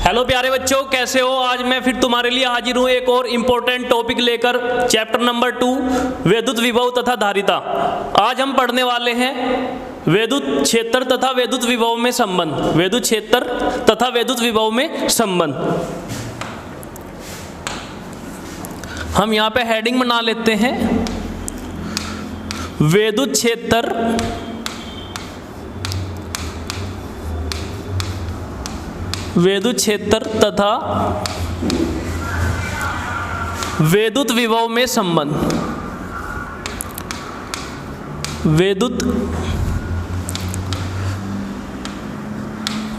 Hello प्यारे बच्चों, कैसे हो? आज मैं फिर तुम्हारे लिए हाजिर हूँ एक और इम्पोर्टेंट टॉपिक लेकर, चैप्टर नंबर 2 विद्युत विभव तथा धारिता। आज हम पढ़ने वाले हैं विद्युत क्षेत्र तथा विद्युत विभव में संबंध। विद्युत क्षेत्र तथा विद्युत विभव में संबंध। हम यहाँ पे हेडिंग बना लेते हैं, विद्युत क्षेत्र तथा विद्युत विभव में संबंध। विद्युत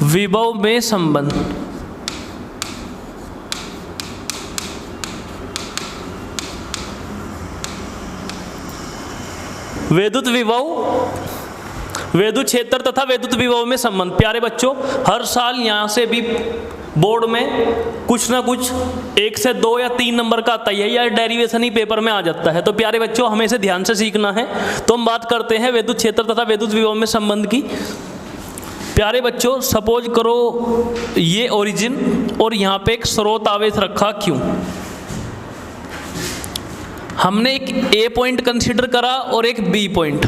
विभव में संबंध। विद्युत विभव, विद्युत क्षेत्र तथा विद्युत विभव में संबंध। प्यारे बच्चों, हर साल यहाँ से भी बोर्ड में कुछ ना कुछ 1 से 2 या 3 नंबर का आता है, या डेरिवेशन ही पेपर में आ जाता है। तो प्यारे बच्चों, हमें इसे ध्यान से सीखना है। तो हम बात करते हैं विद्युत क्षेत्र तथा विद्युत विभव में संबंध की। प्यारे बच्चों, सपोज करो ये ओरिजिन और यहाँ पे एक स्रोत आवेश रखा क्यों। हमने एक ए पॉइंट कंसीडर करा और एक बी पॉइंट,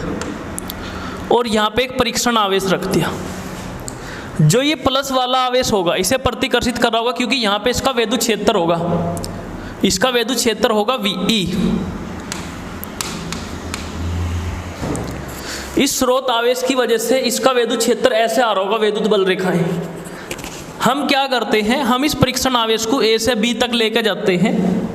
और यहाँ पे एक परीक्षण आवेश रख दिया। जो ये प्लस वाला आवेश होगा इसे प्रतिकर्षित कर रहा होगा, क्योंकि यहाँ पे इसका विद्युत क्षेत्र होगा। इसका विद्युत क्षेत्र होगा VE। इस स्रोत आवेश की वजह से इसका विद्युत क्षेत्र ऐसे आ रहा होगा, विद्युत बल रेखाएं। हम क्या करते हैं, हम इस परीक्षण आवेश को A से B तक लेके जाते हैं।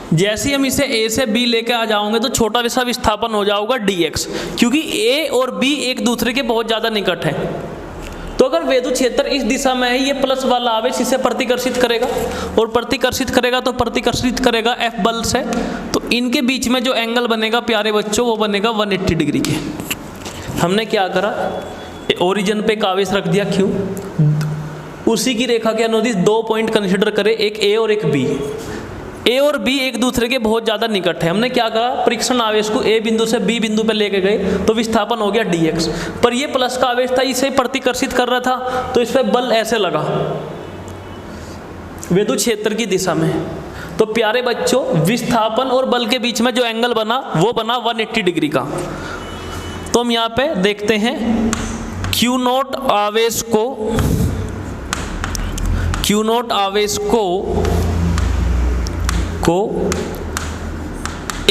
जैसे ही हम इसे A से B लेके आ जाओगे तो छोटा सा विस्थापन हो जाएगा dx, क्योंकि A और B एक दूसरे के बहुत ज़्यादा निकट हैं। तो अगर विद्युत क्षेत्र इस दिशा में है, ये प्लस वाला आवेश इसे प्रतिकर्षित करेगा, और प्रतिकर्षित करेगा तो प्रतिकर्षित करेगा F बल से। तो इनके बीच में जो एंगल बनेगा प्यारे बच्चों, वो बनेगा 180 डिग्री के। हमने क्या करा, ओरिजिन पे एक आवेश रख दिया Q, उसी की रेखा के अनुदिश 2 पॉइंट कंसिडर करें, एक A और एक B। A और B एक दूसरे के बहुत ज़्यादा निकट है। हमने क्या कहा, परीक्षण आवेश को A बिंदु से B बिंदु पर लेके गए, तो विस्थापन हो गया dx। पर ये प्लस का आवेश था, इसे प्रतिकर्षित कर रहा था, तो इस पर बल ऐसे लगा विद्युत क्षेत्र की दिशा में। तो प्यारे बच्चों, विस्थापन और बल के बीच में जो एंगल बना वो बना 180 डिग्री का। तो हम यहाँ पे देखते हैं Q0 आवेश को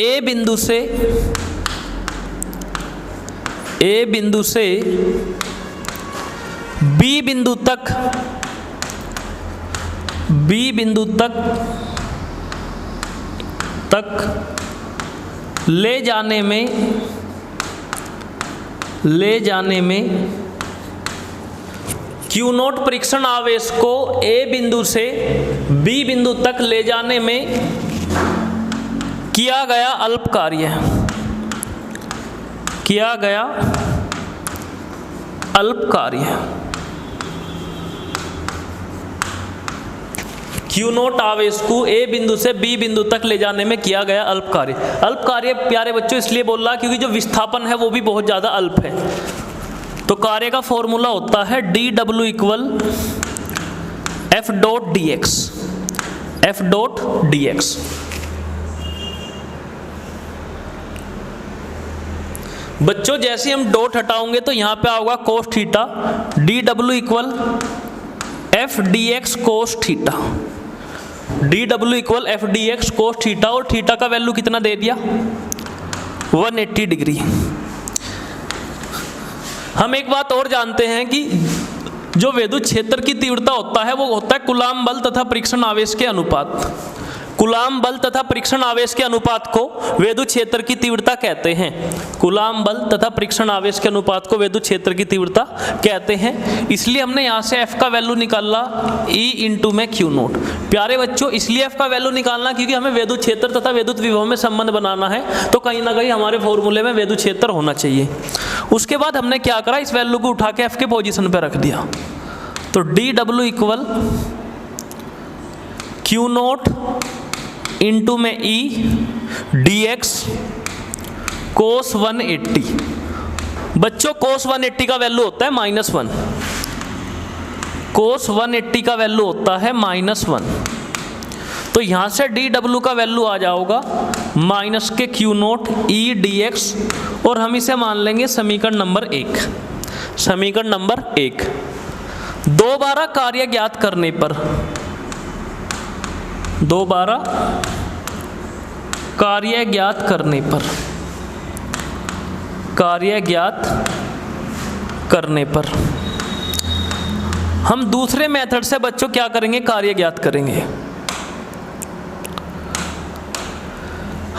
A बिंदु से B बिंदु तक ले जाने में Q0 परीक्षण आवेश को A बिंदु से B बिंदु तक ले जाने में किया गया अल्प कार्य। Q0 आवेश को A बिंदु से B बिंदु तक ले जाने में किया गया अल्प कार्य। अल्प कार्य प्यारे बच्चों इसलिए बोल रहा क्योंकि जो विस्थापन है वो भी बहुत ज़्यादा अल्प है। तो कार्य का फॉर्मूला होता है dW = F डॉट dx। बच्चों जैसे हम डॉट हटाओगे तो यहाँ पे आओगा cos theta, dW = F dx cos theta. dW = F dx cos theta, और थीटा का वैल्यू कितना दे दिया, 180 डिग्री। हम एक बात और जानते हैं कि जो विद्युत क्षेत्र की तीव्रता होता है वो होता है कूलाम्ब बल तथा परीक्षण आवेश के अनुपात। कूलाम्ब बल तथा परीक्षण आवेश के अनुपात को विद्युत क्षेत्र की तीव्रता कहते हैं। कूलाम्ब बल तथा परीक्षण आवेश के अनुपात को विद्युत क्षेत्र की तीव्रता कहते हैं। इसलिए हमने यहाँ से F का वैल्यू निकाला E इंटू में Q0। प्यारे बच्चों, इसलिए F का वैल्यू निकालना क्योंकि हमें विद्युत क्षेत्र तथा विद्युत विभव में संबंध बनाना है, तो कहीं ना कहीं हमारे फॉर्मूले में विद्युत क्षेत्र होना चाहिए। उसके बाद हमने क्या करा, इस वैल्यू को उठा के F के पोजिशन पर रख दिया। तो dW = Q0 इंटू में E dx cos 180। बच्चों cos 180 का वैल्यू होता है -1। कोस 180 का वैल्यू होता है -1। तो यहाँ से डी डब्ल्यू का वैल्यू आ जाओगा माइनस के क्यू नोट ई डी एक्स, और हम इसे मान लेंगे समीकरण नंबर 1। समीकरण नंबर 1, दोबारा कार्य ज्ञात करने पर, दोबारा कार्य ज्ञात करने पर, कार्य ज्ञात करने पर हम दूसरे मेथड से बच्चों क्या करेंगे, कार्य ज्ञात करेंगे।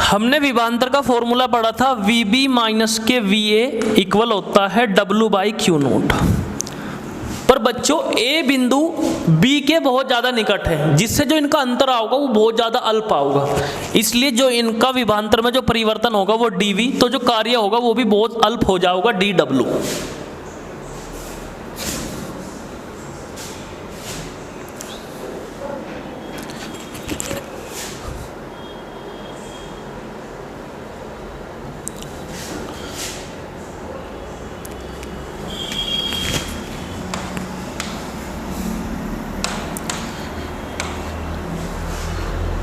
हमने विभवांतर का फॉर्मूला पढ़ा था, VB माइनस के VA इक्वल होता है W बाई क्यू नोट। पर बच्चों A बिंदु B के बहुत ज़्यादा निकट है, जिससे जो इनका अंतर आओगा वो बहुत ज़्यादा अल्प होगा, इसलिए जो इनका विभवांतर में जो परिवर्तन होगा वो DV, तो जो कार्य होगा वो भी बहुत अल्प हो जाएगा DW।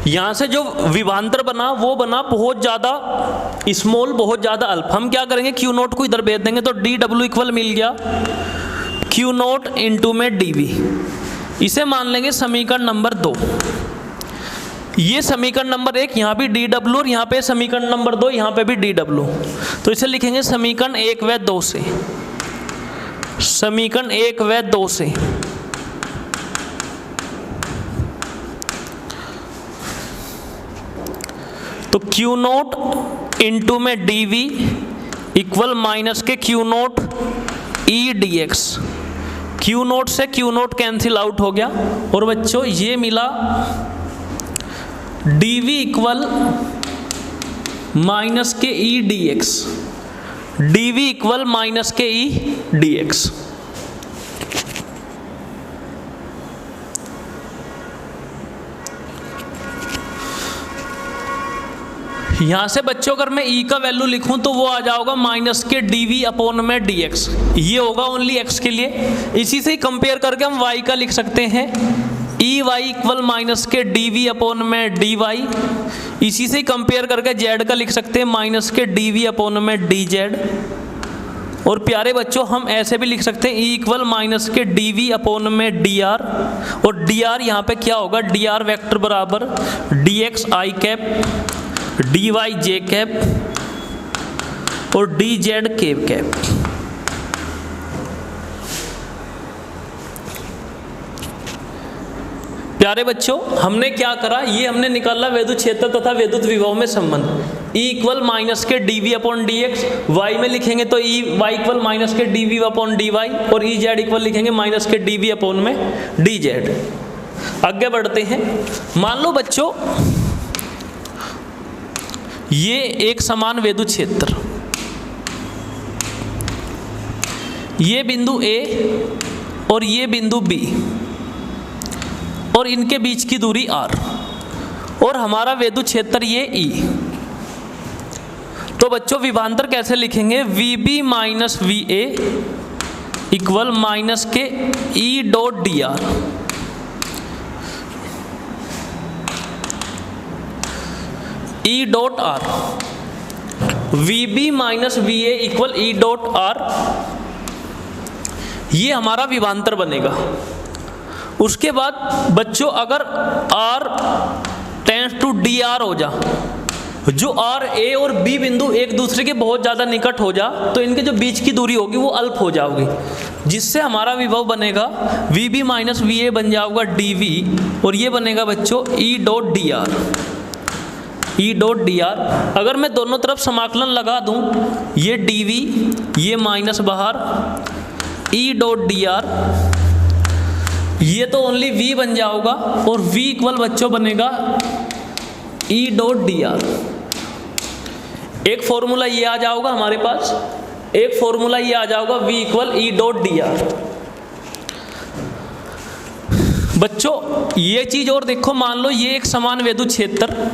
यहाँ से जो विभवांतर बना वो बना बहुत ज़्यादा स्मॉल, बहुत ज़्यादा अल्प। हम क्या करेंगे, क्यू नोट को इधर भेज देंगे, तो डी डब्ल्यू इक्वल मिल गया क्यू नोट इंटू में डी वी। इसे मान लेंगे समीकरण नंबर 2। ये समीकरण नंबर 1, यहाँ भी डी डब्ल्यू, और यहाँ पे समीकरण नंबर 2, यहाँ पे भी डी डब्ल्यू। तो इसे लिखेंगे समीकरण 1 व 2 से, समीकरण 1 व 2 से। तो क्यू नोट इंटू में डी वी इक्वल माइनस के क्यू नोट ई डी एक्स। क्यू नोट से क्यू नोट कैंसिल आउट हो गया, और बच्चों ये मिला D V equal minus K E D X, D V equal minus K E D x. यहाँ से बच्चों अगर मैं E का वैल्यू लिखूं तो वो आ जाएगा माइनस के डी अपॉन में डी एक्स। ये होगा ओनली x के लिए। इसी से ही कंपेयर करके हम y का लिख सकते हैं, ई वाई इक्वल माइनस के डी अपॉन में डी वाई। इसी से ही कंपेयर करके z का लिख सकते हैं माइनस के डी अपॉन में डी जेड। और प्यारे बच्चों हम ऐसे भी लिख सकते हैं E इक्वल माइनस के डी अपॉन में डी आर, और डी आर यहाँ पे क्या होगा, डी आर वैक्टर बराबर डी एक्स आई कैप, डी वाई जे कैप और डी जेड के कैप। प्यारे बच्चों हमने क्या करा, ये हमने निकाला विद्युत क्षेत्र तथा विद्युत विभव में संबंध। E इक्वल माइनस के d v upon d x, y में लिखेंगे तो ई वाई इक्वल माइनस के d v upon d y, और ई जेड इक्वल लिखेंगे माइनस के डी वी अपॉन में डी जेड। आगे बढ़ते हैं। मान लो बच्चों ये एक समान विद्युत क्षेत्र, ये बिंदु A और ये बिंदु B, और इनके बीच की दूरी R, और हमारा विद्युत क्षेत्र ये E। तो बच्चों विभवांतर कैसे लिखेंगे, VB minus VA equal minus के E dot D R. E dot are, VB minus VA equal E dot are, ये हमारा विभवांतर बनेगा। उसके बाद बच्चों अगर R टेंड्स टू DR हो जा, जो R A और B बिंदु एक दूसरे के बहुत ज़्यादा निकट हो जा, तो इनके जो बीच की दूरी होगी वो अल्प हो जाओगी, जिससे हमारा विभव बनेगा VB माइनस VA बन जाएगा DV, और ये बनेगा बच्चों E dot DR, E dot D R. अगर मैं दोनों तरफ समाकलन लगा दूं, ये डी वी, ये माइनस बाहर, E डॉट डी आर, ये तो ओनली V बन जाएगा, और V इक्वल बच्चों बनेगा E डॉट डी आर। एक फॉर्मूला ये आ जाएगा हमारे पास, एक फॉर्मूला ये आ जाएगा V equal E dot D R. बच्चों ये चीज और देखो, मान लो ये एक समान विद्युत क्षेत्र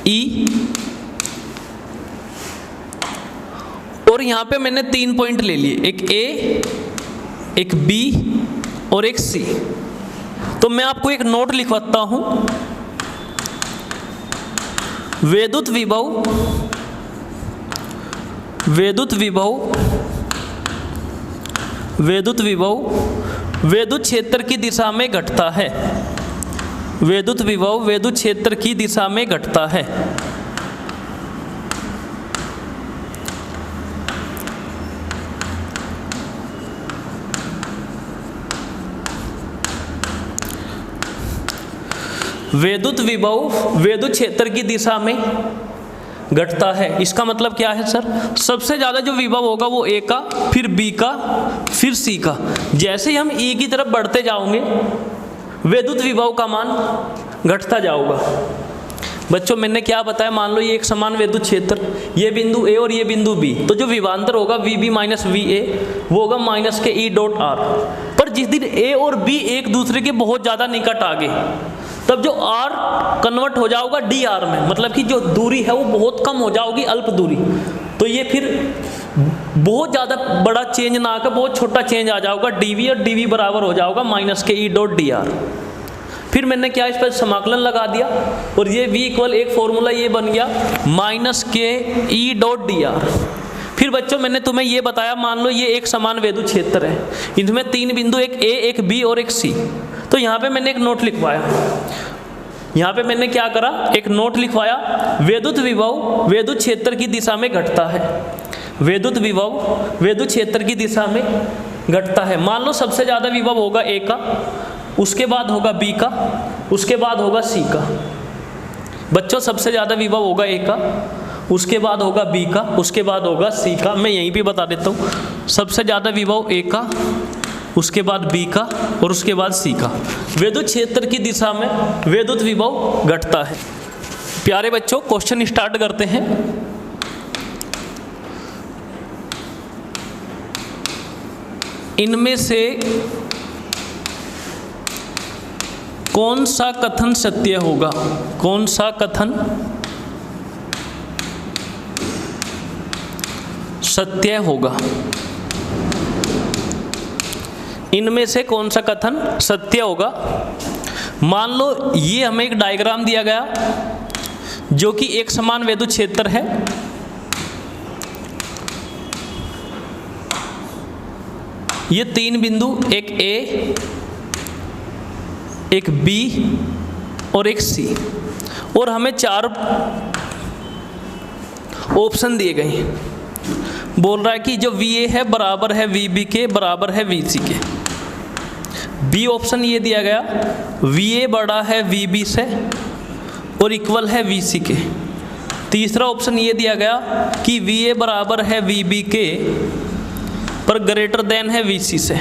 E, और यहाँ पे मैंने 3 पॉइंट ले लिए, एक A, एक B और एक C। तो मैं आपको एक नोट लिखवाता हूं, विद्युत विभव विद्युत क्षेत्र की दिशा में घटता है। विद्युत विभव विद्युत क्षेत्र की दिशा में घटता है। विद्युत विभव विद्युत क्षेत्र की दिशा में घटता है। इसका मतलब क्या है सर? सबसे ज़्यादा जो विभव होगा वो A का, फिर B का, फिर C का। जैसे ही हम E की तरफ बढ़ते जाओगे विद्युत विभव का मान घटता जाऊगा। बच्चों मैंने क्या बताया, मान लो ये एक समान विद्युत क्षेत्र, ये बिंदु A और ये बिंदु B, तो जो विभवांतर होगा VB माइनस VA वो होगा माइनस के E डॉट R। पर जिस दिन A और B एक दूसरे के बहुत ज़्यादा निकट आ गए तब जो R कन्वर्ट हो जाएगा DR में, मतलब कि जो दूरी है वो बहुत कम हो जाएगी, अल्प दूरी। तो ये फिर बहुत ज़्यादा बड़ा चेंज ना आकर बहुत छोटा चेंज आ जाएगा dV, और dV बराबर हो जाएगा माइनस के E डॉट DR। फिर मैंने क्या इस पर समाकलन लगा दिया और ये V इक्वल एक फॉर्मूला ये बन गया माइनस के E डॉट DR। फिर बच्चों मैंने तुम्हें ये बताया, मान लो ये एक समान विद्युत क्षेत्र है, इनमें तीन बिंदु, एक A, एक B और एक C। तो यहाँ पे मैंने एक नोट लिखवाया, यहाँ पे मैंने क्या करा, एक नोट लिखवाया, विद्युत विभव विद्युत क्षेत्र की दिशा में घटता है। विद्युत विभव विद्युत क्षेत्र की दिशा में घटता है। मान लो सबसे ज़्यादा विभव होगा A का, उसके बाद होगा B का, उसके बाद होगा C का। बच्चों सबसे ज़्यादा विभव होगा A का, उसके बाद होगा B का, उसके बाद होगा C का। मैं यहीं पे बता देता हूँ, सबसे ज़्यादा विभव A का, उसके बाद B का और उसके बाद C का। विद्युत क्षेत्र की दिशा में विद्युत विभव घटता है। प्यारे बच्चों क्वेश्चन स्टार्ट करते हैं। इनमें से कौन सा कथन सत्य होगा? कौन सा कथन सत्य होगा? इनमें से कौन सा कथन सत्य होगा? मान लो ये हमें एक डायग्राम दिया गया जो कि एक समान विद्युत क्षेत्र है। ये तीन बिंदु, एक A, एक B और एक C, और हमें चार ऑप्शन दिए गए हैं। बोल रहा है कि जो VA है बराबर है VB के, बराबर है VC के। B ऑप्शन ये दिया गया, VA बड़ा है VB से और इक्वल है VC के। तीसरा ऑप्शन ये दिया गया कि VA बराबर है VB के पर ग्रेटर देन है VC से।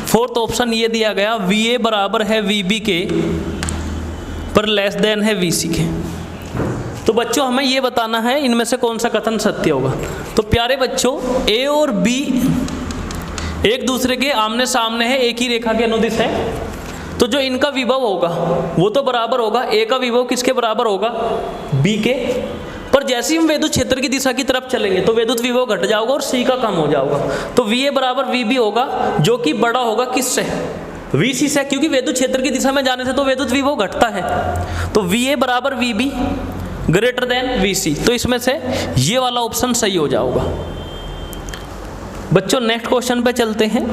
फोर्थ ऑप्शन ये दिया गया, VA बराबर है VB के पर लेस देन है VC के। तो बच्चों हमें ये बताना है इनमें से कौन सा कथन सत्य होगा। तो प्यारे बच्चों A और B एक दूसरे के आमने सामने है, एक ही रेखा के अनुदिश है, तो जो इनका विभव होगा वो तो बराबर होगा। A का विभव किसके बराबर होगा? B के। पर जैसे ही हम विद्युत क्षेत्र की दिशा की तरफ चलेंगे तो विद्युत विभव घट जाएगा और C का कम हो जाएगा। तो VA बराबर VB होगा जो कि बड़ा होगा किससे? VC से, क्योंकि विद्युत क्षेत्र की दिशा में जाने से तो विद्युत विभव घटता है। तो VA बराबर VB ग्रेटर देन VC। तो इसमें से ये वाला ऑप्शन सही हो जाएगा। बच्चों नेक्स्ट क्वेश्चन पे चलते हैं।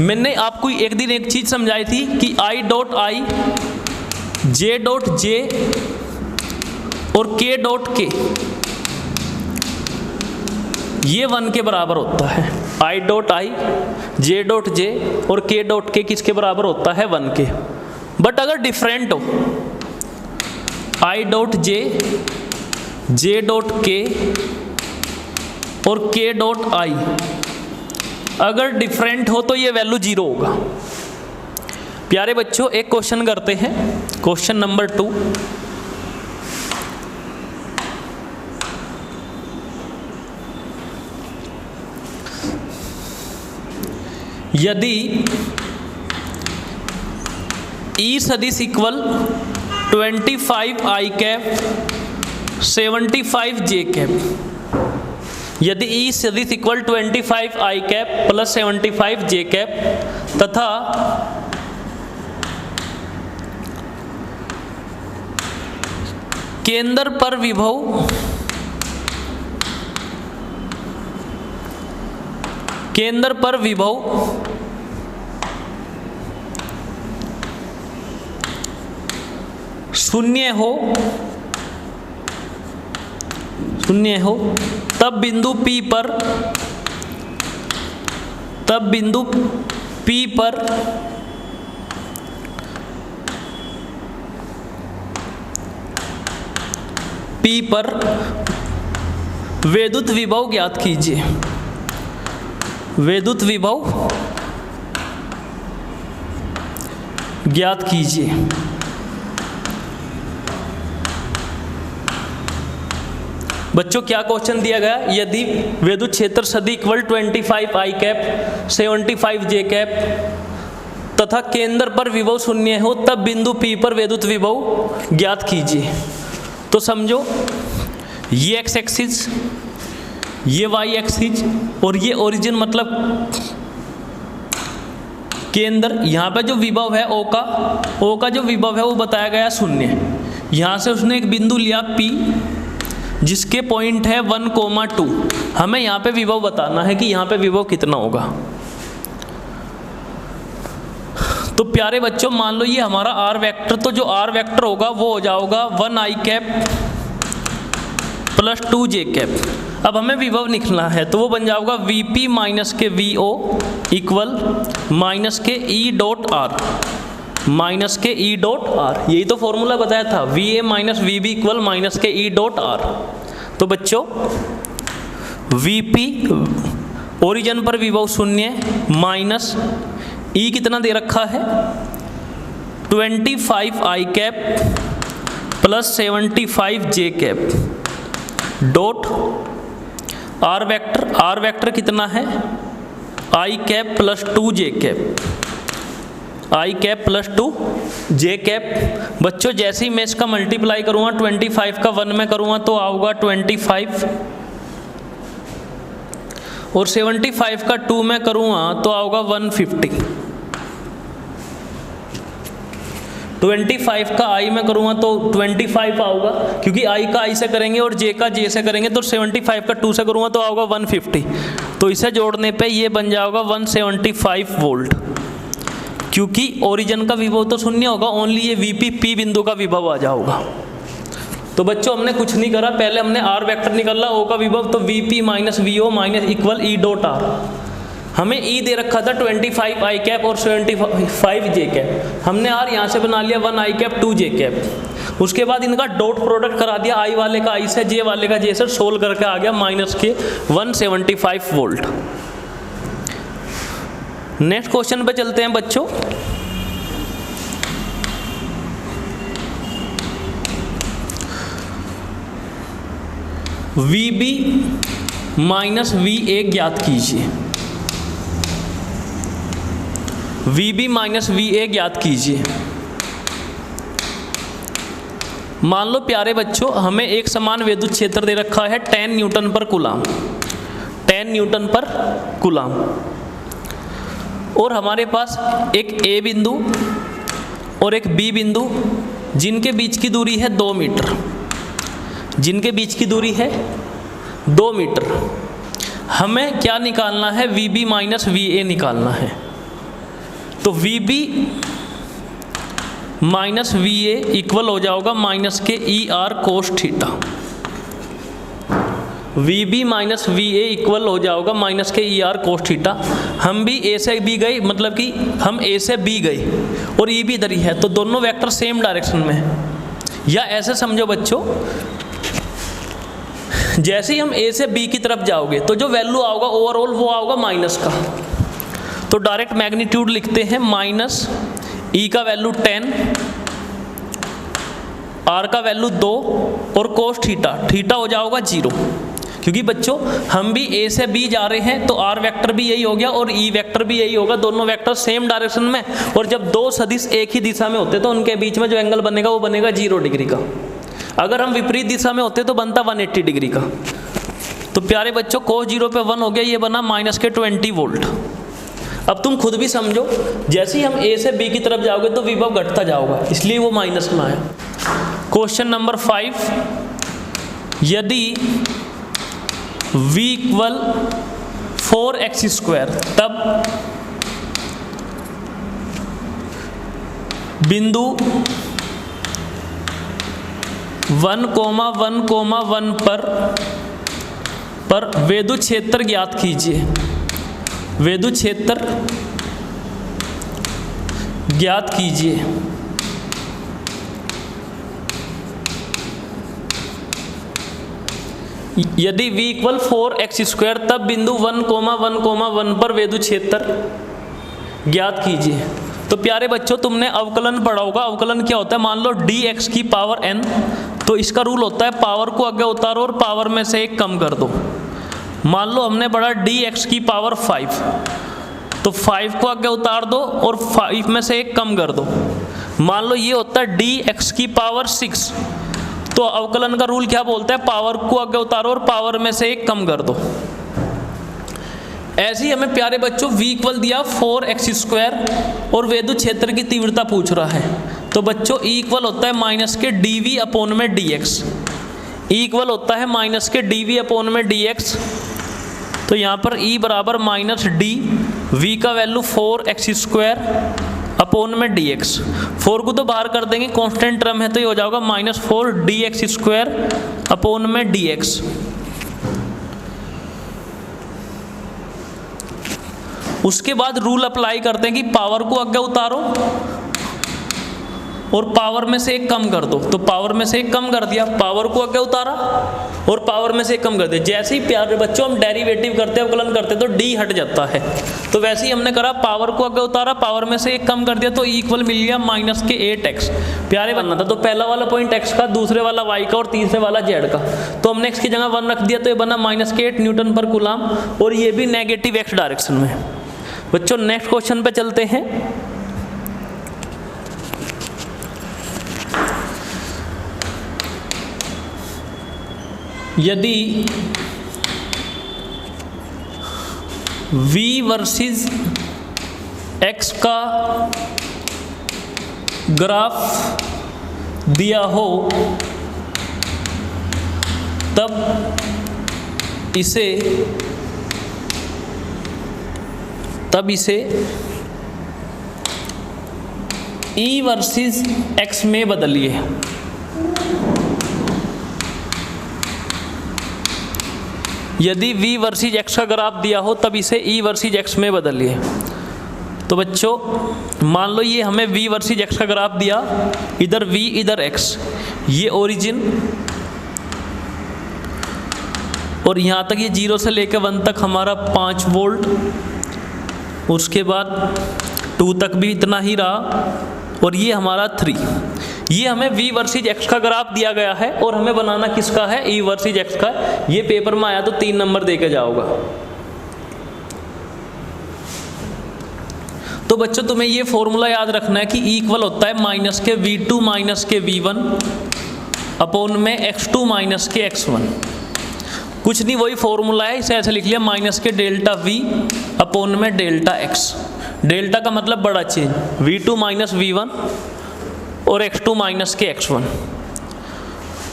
मैंने आपको एक दिन एक चीज समझाई थी कि I dot I, J dot J और K डॉट K ये 1 के बराबर होता है। I dot I, J dot J और K डॉट K किसके बराबर होता है? 1 के। बट अगर डिफरेंट हो, I dot J, J dot K और K डॉट I अगर डिफरेंट हो तो ये वैल्यू 0 होगा। प्यारे बच्चों एक क्वेश्चन करते हैं, क्वेश्चन नंबर 2। यदि E सदिश equal 25 I cap 75 J cap, यदि ई सदिश इक्वल 25 आई कैप प्लस 75 जे कैप तथा केंद्र पर विभव शून्य हो तब बिंदु P पर विद्युत विभव ज्ञात कीजिए। विद्युत विभव ज्ञात कीजिए। बच्चों क्या क्वेश्चन दिया गया, यदि विद्युत क्षेत्र सदी इक्वल 25 आई कैप 75 जे कैप तथा केंद्र पर विभव शून्य हो तब बिंदु P पर विद्युत विभव ज्ञात कीजिए। तो समझो ये एक्स एक्सिस, ये वाई एक्सिस और ये ओरिजिन मतलब केंद्र। यहाँ पे जो विभव है ओ का जो विभव है वो बताया गया शून्य। यहाँ से उसने एक बिंदु लिया P जिसके पॉइंट है 1,2। हमें यहाँ पे विभव बताना है कि यहाँ पे विभव कितना होगा। तो प्यारे बच्चों मान लो ये हमारा आर वेक्टर, तो जो आर वेक्टर होगा वो हो जाएगा 1 आई कैप प्लस 2 जे कैप। अब हमें विभव निकलना है तो वो बन जाएगा Vp माइनस के VO इक्वल माइनस के E डॉट आर, माइनस के E डॉट आर। यही तो फॉर्मूला बताया था, VA minus VB equal minus के E डॉट आर। तो बच्चों Vp ओरिजिन पर विभव शून्य माइनस E कितना दे रखा है 25 आई cap plus 75 J cap dot are vector कितना है आई कैप प्लस 2 जे कैप, आई कैप प्लस 2 जे कैप। बच्चों जैसे ही मैं इसका मल्टीप्लाई करूँगा 25 का 1 में करूँगा तो आऊँगा 25 और 75 का 2 में करूँगा तो आऊँगा 150। 25 का आई में करूँगा तो 25 आऊँगा क्योंकि आई का आई से करेंगे और जे का जे से करेंगे तो 75 का 2 से करूँगा तो आऊँगा 150। तो इसे जोड़ने पे ये बन जाएगा 175 वोल्ट, क्योंकि ओरिजिन का विभव तो शून्य होगा, ओनली ये Vp P बिंदु का विभव आ जाएगा। तो बच्चों हमने कुछ नहीं करा, पहले हमने आर वेक्टर निकाला ओ का विभव, तो Vp minus VO minus equal E dot are. हमें E दे रखा था 25 आई कैप और 75 जे कैप, हमने आर यहाँ से बना लिया 1 आई कैप 2 जे कैप। उसके बाद इनका डॉट प्रोडक्ट करा दिया, आई वाले का आई से जे वाले का जे से, सोल्व करके आ गया माइनस के 175 वोल्ट। नेक्स्ट क्वेश्चन पे चलते हैं बच्चों। VB माइनस VA ज्ञात कीजिए। VB माइनस VA ज्ञात कीजिए। मान लो प्यारे बच्चों हमें एक समान विद्युत क्षेत्र दे रखा है 10 न्यूटन पर कूलाम, 10 न्यूटन पर कूलाम, और हमारे पास एक A बिंदु और एक B बिंदु जिनके बीच की दूरी है 2 मीटर, जिनके बीच की दूरी है 2 मीटर। हमें क्या निकालना है, VB माइनस VA निकालना है। तो VB माइनस VA इक्वल हो जाएगा माइनस के ER cos theta. VB minus VA equal हो जाएगा माइनस के ER कोस थीटा। हम भी A से B गए, मतलब कि हम A से B गए और E भी इधर ही है, तो दोनों वेक्टर सेम डायरेक्शन में है। या ऐसे समझो बच्चों, जैसे ही हम A से B की तरफ जाओगे तो जो वैल्यू आओगा ओवरऑल वो आओगा माइनस का। तो डायरेक्ट मैग्नीट्यूड लिखते हैं, माइनस E का वैल्यू 10, R का वैल्यू 2 और कोस थीटा, थीटा हो जाएगा 0। क्योंकि बच्चों हम भी A से B जा रहे हैं तो R वेक्टर भी यही हो गया और E वेक्टर भी यही होगा, दोनों वेक्टर सेम डायरेक्शन में। और जब दो सदिश एक ही दिशा में होते तो उनके बीच में जो एंगल बनेगा वो बनेगा 0 डिग्री का। अगर हम विपरीत दिशा में होते तो बनता 180 डिग्री का। तो प्यारे बच्चों cos 0 पे 1 हो गया, ये बना माइनस के 20 वोल्ट। अब तुम खुद भी समझो, जैसे ही हम A से B की तरफ जाओगे तो विभव घटता जाओगा, इसलिए वो माइनस में आया। क्वेश्चन नंबर 5, यदि V इक्वल 4x², तब बिंदु 1,1,1 पर विद्युत क्षेत्र ज्ञात कीजिए। विद्युत क्षेत्र ज्ञात कीजिए। यदि V इक्वल 4x², तब बिंदु 1,1,1 पर विद्युत क्षेत्र ज्ञात कीजिए। तो प्यारे बच्चों, तुमने अवकलन पढ़ा होगा। अवकलन क्या होता है? मान लो dx की पावर n, तो इसका रूल होता है पावर को आगे उतारो और पावर में से एक कम कर दो। मान लो हमने पढ़ा dx की पावर 5, तो 5 को आगे उतार दो और 5 में से एक कम कर दो। मान लो ये होता है dx की पावर 6, तो अवकलन का रूल क्या बोलता है? पावर को आगे उतारो और पावर में से एक कम कर दो। ऐसे ही हमें प्यारे बच्चों V इक्वल दिया 4x² और विद्युत क्षेत्र की तीव्रता पूछ रहा है। तो बच्चों E इक्वल होता है माइनस के dV अपॉन में dx। E इक्वल होता है माइनस के dV अपॉन में dx। तो यहाँ पर E बराबर माइनस d, V का वैल्यू 4x² अपॉन में dx। 4 को तो बाहर कर देंगे, कांस्टेंट टर्म है, तो ये हो जाएगा -4 dx² अपॉन में dx। उसके बाद रूल अप्लाई करते हैं कि पावर को आगे उतारो और पावर में से एक कम कर दो। तो पावर में से एक कम कर दिया, पावर को आगे उतारा और पावर में से एक कम कर दिया। जैसे ही प्यारे बच्चों हम डेरिवेटिव करते हैं, अवकलन करते हैं, तो d हट जाता है। तो वैसे ही हमने करा, पावर को आगे उतारा, पावर में से एक कम कर दिया, तो E इक्वल मिल गया माइनस के 8x। प्यारे बनना था, तो पहला वाला पॉइंट x का, दूसरे वाला y का और तीसरे वाला z का। तो हमने x की जगह 1 रख दिया, तो ये बना माइनस के 8 न्यूटन पर कूलम, और ये भी नेगेटिव x डायरेक्शन में। बच्चों नेक्स्ट क्वेश्चन पे चलते हैं। यदि V वर्सेस x का ग्राफ दिया हो, तब इसे E वर्सेस x में बदलिए। यदि V वर्सेस x का ग्राफ दिया हो, तब इसे E वर्सेस x में बदलिए। तो बच्चों मान लो ये हमें V वर्सेस x का ग्राफ दिया, इधर V इधर x, ये ओरिजिन और यहाँ तक ये 0 से लेकर 1 तक हमारा 5 वोल्ट, उसके बाद 2 तक भी इतना ही रहा, और ये हमारा 3। ये हमें V वर्सेस x का ग्राफ दिया गया है और हमें बनाना किसका है? E वर्सेस x का। ये पेपर में आया तो 3 नंबर दे के जाओगा। तो बच्चों तुम्हें ये फॉर्मूला याद रखना है कि E इक्वल होता है माइनस के V2 माइनस के V1 अपॉन में x2 माइनस के x1। कुछ नहीं, वही फॉर्मूला है, इसे ऐसे लिख लिया, माइनस के डेल्टा V अपॉन में डेल्टा x। डेल्टा का मतलब बड़ा चेंज, V2 माइनस V1 और x2 माइनस के x1।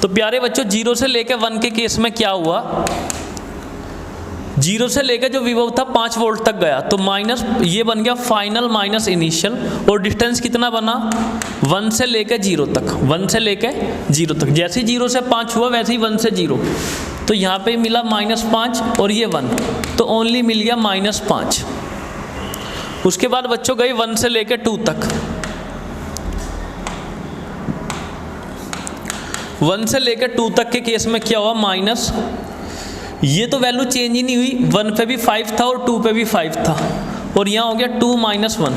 तो प्यारे बच्चों 0 से लेकर 1 के केस में क्या हुआ? 0 से लेकर जो विभव था 5 वोल्ट तक गया, तो माइनस ये बन गया फाइनल माइनस इनिशियल, और डिस्टेंस कितना बना? 1 से लेकर 0 तक। 1 से लेकर 0 तक, जैसे ही 0 से 5 हुआ वैसे ही 1 से 0, तो यहाँ पे मिला -5 और ये 1, तो ओनली मिल गया -5। उसके बाद बच्चों गए 1 से लेकर 2 तक। 1 से लेकर 2 तक के केस में क्या हुआ? माइनस, ये तो वैल्यू चेंज ही नहीं हुई, 1 पे भी 5 था और 2 पे भी 5 था, और यहाँ हो गया 2 माइनस 1।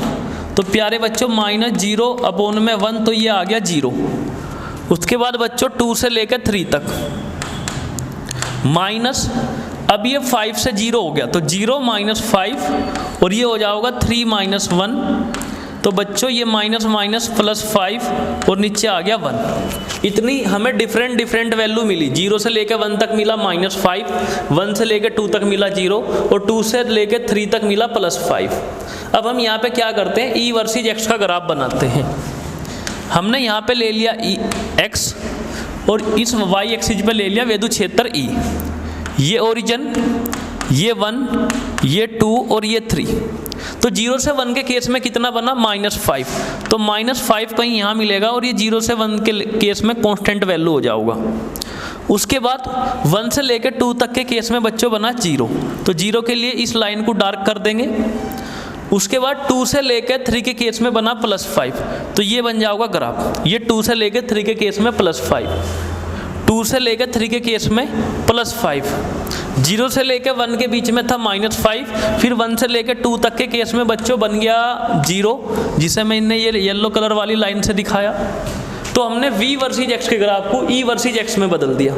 तो प्यारे बच्चों -0 अपॉन में 1, तो ये आ गया 0। उसके बाद बच्चों 2 से लेकर 3 तक माइनस, अब ये 5 से 0 हो गया, तो 0 - 5, और ये हो जाएगा 3 - 1, तो बच्चों ये माइनस माइनस प्लस 5 और नीचे आ गया 1। इतनी हमें डिफरेंट वैल्यू मिली। 0 से लेकर 1 तक मिला -5, 1 से लेकर 2 तक मिला 0 और 2 से लेकर 3 तक मिला +5। अब हम यहाँ पे क्या करते हैं, ई वर्सेस एक्स का ग्राफ बनाते हैं। हमने यहाँ पे ले लिया x और इस y एक्सिस पे ले लिया वेदु क्षेत्र E। ये ओरिजिन, ये 1, ये 2 और ये 3। तो 0 से 1 के केस में कितना बना, -5। तो -5 कहीं यहाँ मिलेगा और ये 0 से 1 के केस में कांस्टेंट वैल्यू हो जाऊगा। उसके बाद 1 से लेकर 2 तक के केस में बच्चों बना 0। तो 0 के लिए इस लाइन को डार्क कर देंगे। उसके बाद 2 से लेकर 3 के केस में बना +5। तो ये बन जाएगा ग्राफ। ये 2 से लेकर 3 के केस में +5, 2 से लेकर 3 के केस में +5, 0 से लेकर 1 के बीच में था -5, फिर 1 से लेकर 2 तक के केस में बच्चों बन गया 0, जिसे मैंने ये येलो कलर वाली लाइन से दिखाया। तो हमने v वर्सेस x के ग्राफ को e वर्सेस x में बदल दिया।